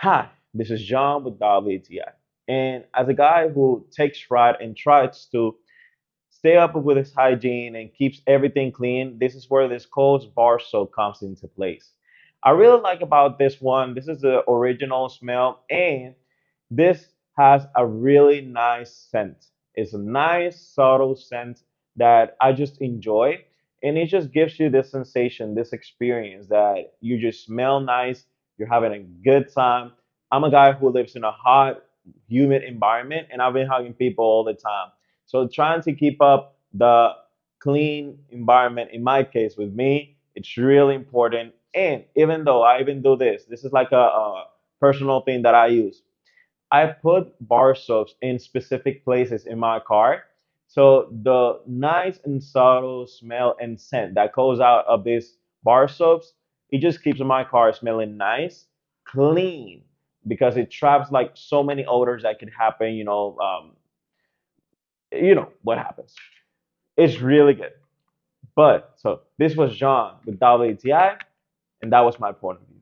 Hi, this is John with WTI. And as a guy who takes pride and tries to stay up with his hygiene and keeps everything clean, this is where this Coles bar soap comes into place. I really like about this one. This is the original smell, and this has a really nice scent. It's a nice, subtle scent that I just enjoy. And it just gives you this sensation, this experience that you just smell nice, you're having a good time. I'm a guy who lives in a hot, humid environment, and I've been hugging people all the time. So trying to keep up the clean environment, in my case with me, it's really important. And even though I even do this is like a personal thing that I use. I put bar soaps in specific places in my car. So the nice and subtle smell and scent that goes out of these bar soaps, it just keeps my car smelling nice, clean, because it traps like so many odors that could happen. You know what happens. It's really good. But so this was John with WTI, and that was my point of view.